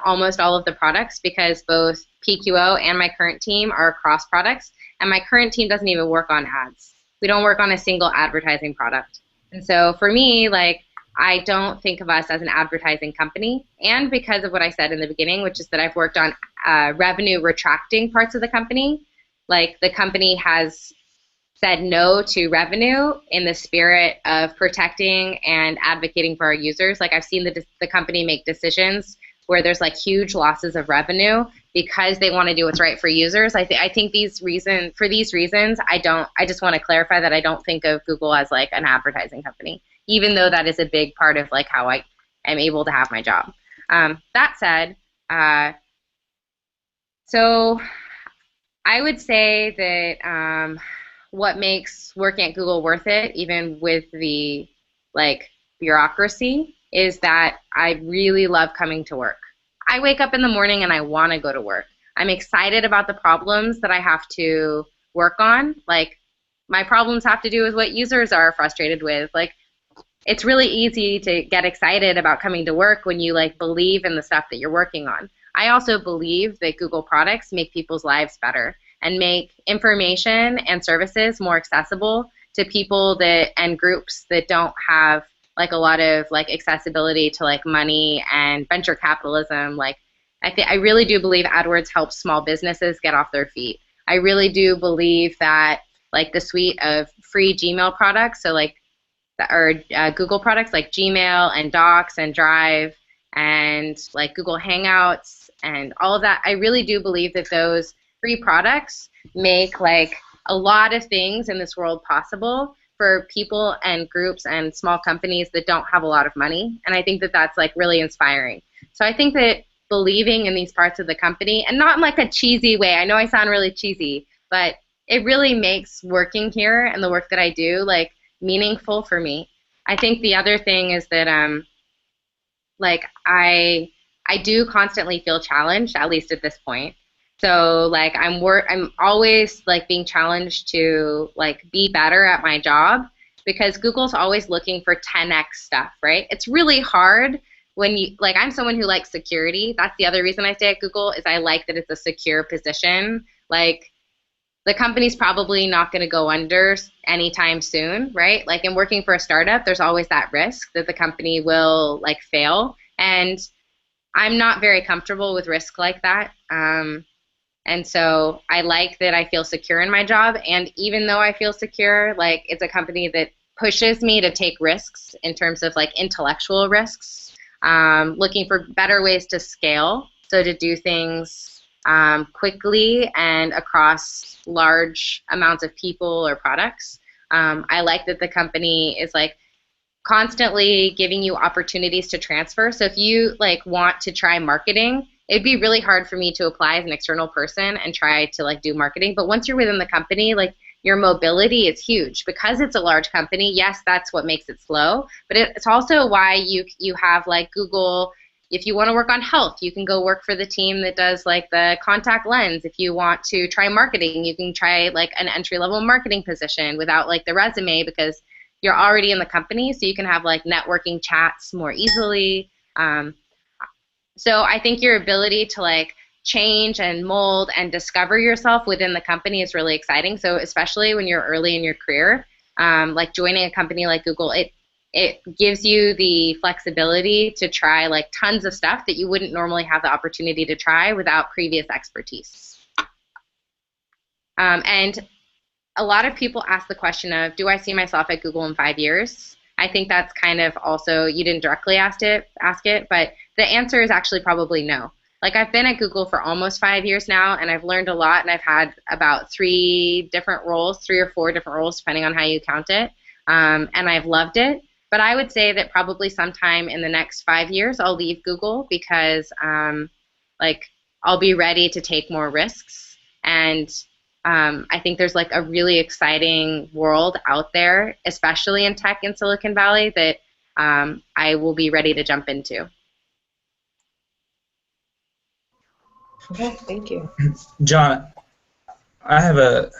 almost all of the products, because both PQO and my current team are cross products, and my current team doesn't even work on ads. We don't work on a single advertising product. And so for me, like, I don't think of us as an advertising company, and because of what I said in the beginning, which is that I've worked on revenue retracting parts of the company, like the company has said no to revenue in the spirit of protecting and advocating for our users. Like I've seen the company make decisions where there's like huge losses of revenue because they want to do what's right for users. I think for these reasons, I just want to clarify that I don't think of Google as like an advertising company, even though that is a big part of like how I am able to have my job. That said, so I would say that what makes working at Google worth it, even with the like bureaucracy, is that I really love coming to work. I wake up in the morning and I want to go to work. I'm excited about the problems that I have to work on. Like, my problems have to do with what users are frustrated with. Like, it's really easy to get excited about coming to work when you like believe in the stuff that you're working on. I also believe that Google products make people's lives better and make information and services more accessible to people and groups that don't have like a lot of like accessibility to like money and venture capitalism. Like, I really do believe AdWords helps small businesses get off their feet. I really do believe that like the suite of free Gmail products, so like Google products like Gmail and Docs and Drive and like Google Hangouts and all of that, I really do believe that those free products make like a lot of things in this world possible for people and groups and small companies that don't have a lot of money. And I think that that's like really inspiring. So I think that believing in these parts of the company, and not in like a cheesy way, I know I sound really cheesy, but it really makes working here and the work that I do like meaningful for me. I think the other thing is that like I do constantly feel challenged, at least at this point. So like I'm always like being challenged to like be better at my job, because Google's always looking for 10x stuff, right? It's really hard when you like, I'm someone who likes security. That's the other reason I stay at Google, is I like that it's a secure position. Like, the company's probably not going to go under anytime soon, right? Like, in working for a startup, there's always that risk that the company will like fail, and I'm not very comfortable with risk like that. And so I like that I feel secure in my job, and even though I feel secure, like, it's a company that pushes me to take risks in terms of like intellectual risks, looking for better ways to scale, so to do things quickly and across large amounts of people or products. I like that the company is like constantly giving you opportunities to transfer. So if you like want to try marketing, it'd be really hard for me to apply as an external person and try to like do marketing. But once you're within the company, like, your mobility is huge because it's a large company. Yes, that's what makes it slow, but it's also why you have like Google. If you want to work on health, you can go work for the team that does like the contact lens. If you want to try marketing, you can try like an entry-level marketing position without like the resume, because you're already in the company, so you can have like networking chats more easily. So I think your ability to like change and mold and discover yourself within the company is really exciting. So especially when you're early in your career, like joining a company like Google, it gives you the flexibility to try like tons of stuff that you wouldn't normally have the opportunity to try without previous expertise. And a lot of people ask the question of, do I see myself at Google in 5 years? I think that's kind of also, you didn't directly ask it, but the answer is actually probably no. Like, I've been at Google for almost 5 years now, and I've learned a lot, and I've had about 3 or 4 different roles, depending on how you count it, and I've loved it. But I would say that probably sometime in the next 5 years, I'll leave Google, because like, I'll be ready to take more risks, and I think there's like a really exciting world out there, especially in tech in Silicon Valley, that I will be ready to jump into. Okay, thank you. John, I have a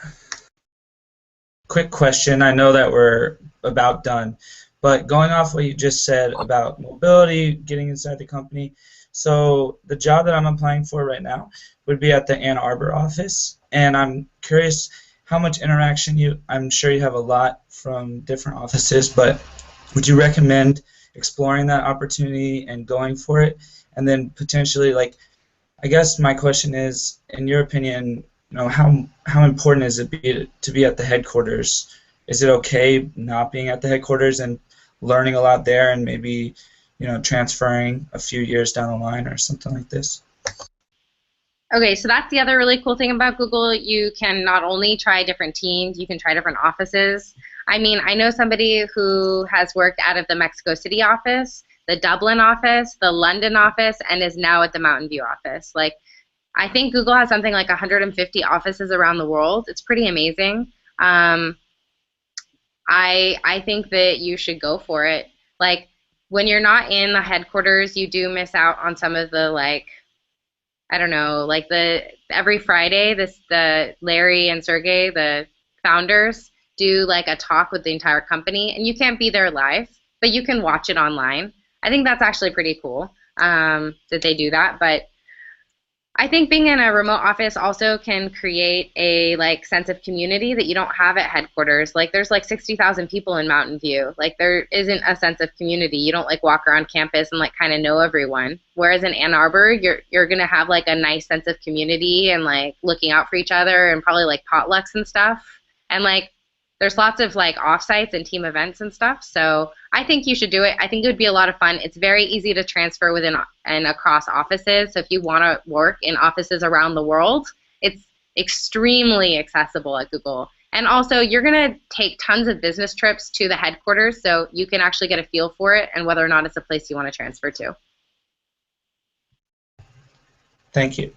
quick question. I know that we're about done, but going off what you just said about mobility, getting inside the company, so the job that I'm applying for right now would be at the Ann Arbor office, and I'm curious how much interaction I'm sure you have a lot from different offices, but would you recommend exploring that opportunity and going for it? And then potentially, like, I guess my question is, in your opinion, how important is it to be at the headquarters? Is it okay not being at the headquarters and learning a lot there, and maybe transferring a few years down the line or something like this? Okay, so that's the other really cool thing about Google. You can not only try different teams, you can try different offices. I mean, I know somebody who has worked out of the Mexico City office, the Dublin office, the London office, and is now at the Mountain View office. Like, I think Google has something like 150 offices around the world. It's pretty amazing. I think that you should go for it. Like, when you're not in the headquarters, you do miss out on some of the, like, I don't know, like every Friday, the Larry and Sergey, the founders, do like a talk with the entire company, and you can't be there live, but you can watch it online. I think that's actually pretty cool that they do that. But I think being in a remote office also can create a like sense of community that you don't have at headquarters. Like there's like 60,000 people in Mountain View. Like there isn't a sense of community. You don't like walk around campus and like kind of know everyone. Whereas in Ann Arbor, you're gonna have like a nice sense of community and like looking out for each other and probably like potlucks and stuff. And like there's lots of like offsites and team events and stuff. So I think you should do it. I think it would be a lot of fun. It's very easy to transfer within and across offices. So if you want to work in offices around the world, it's extremely accessible at Google. And also, you're going to take tons of business trips to the headquarters, so you can actually get a feel for it and whether or not it's a place you want to transfer to. Thank you.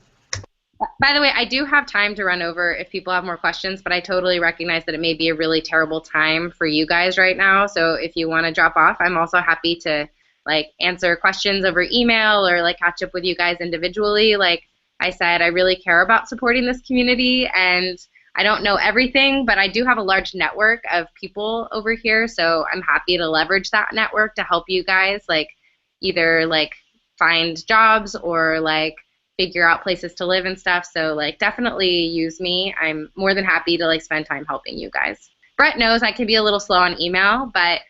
By the way, I do have time to run over if people have more questions, but I totally recognize that it may be a really terrible time for you guys right now. So if you want to drop off, I'm also happy to like answer questions over email or like catch up with you guys individually. Like I said, I really care about supporting this community, and I don't know everything, but I do have a large network of people over here, so I'm happy to leverage that network to help you guys like either like find jobs or like figure out places to live and stuff. So like definitely use me. I'm more than happy to like spend time helping you guys. Brett knows I can be a little slow on email, but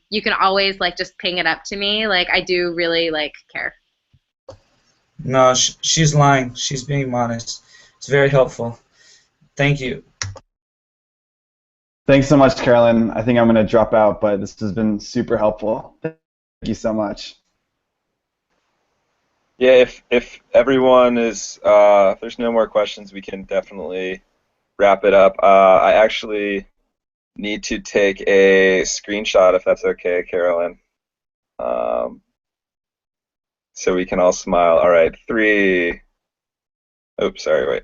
you can always like just ping it up to me. Like I do really like care. No, she's lying. She's being honest. It's very helpful. Thank you. Thanks so much, Carolyn. I think I'm going to drop out, but this has been super helpful. Thank you so much. Yeah, if everyone is, if there's no more questions, we can definitely wrap it up. I actually need to take a screenshot, if that's okay, Carolyn. So we can all smile. All right, 3. Oops, sorry, wait.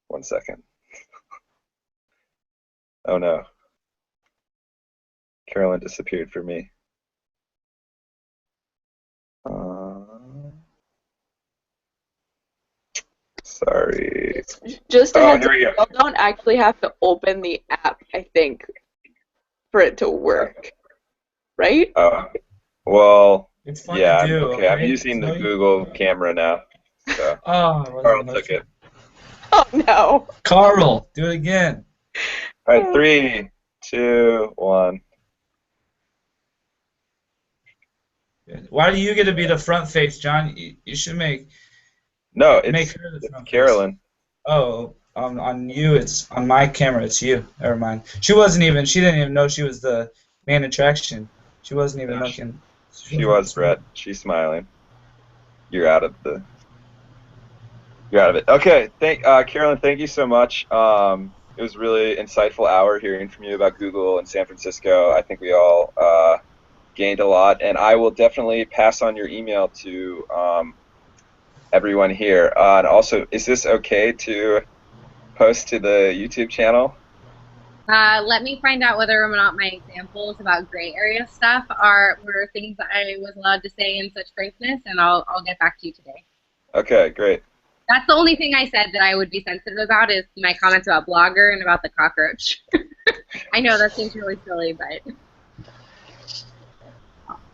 1 second. Oh no. Carolyn disappeared for me. Sorry. Just a heads here we up, you don't actually have to open the app, I think, for it to work. Right? Well, It's fun yeah, to do. okay. I'm using the Google camera now. So Carl took it. Oh no. Carl, do it again. All right, 3, 2, 1. Why do you get to be the front face, John? You should make No, it's her the front Carolyn. face. Oh, on you, it's on my camera. It's you. Never mind. She didn't even know she was the main attraction. She wasn't even looking. She was, Brett. She's smiling. You're out of it. Okay, Carolyn, thank you so much. It was a really insightful hour hearing from you about Google and San Francisco. I think we all gained a lot, and I will definitely pass on your email to everyone here. And also, is this okay to post to the YouTube channel? Let me find out whether or not my examples about gray area stuff were things that I was allowed to say in such frankness, and I'll get back to you today. Okay, great. That's the only thing I said that I would be sensitive about is my comments about Blogger and about the cockroach. I know that seems really silly, but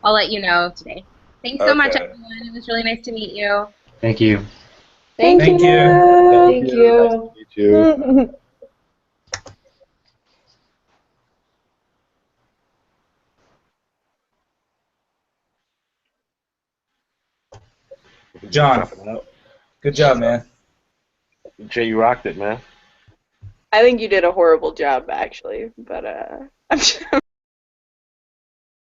I'll let you know today. Thanks so much, everyone. It was really nice to meet you. Thank you. Thank you. Thank you. Nice to meet you. John, good job, man. Jay, you rocked it, man. I think you did a horrible job, actually, but I'm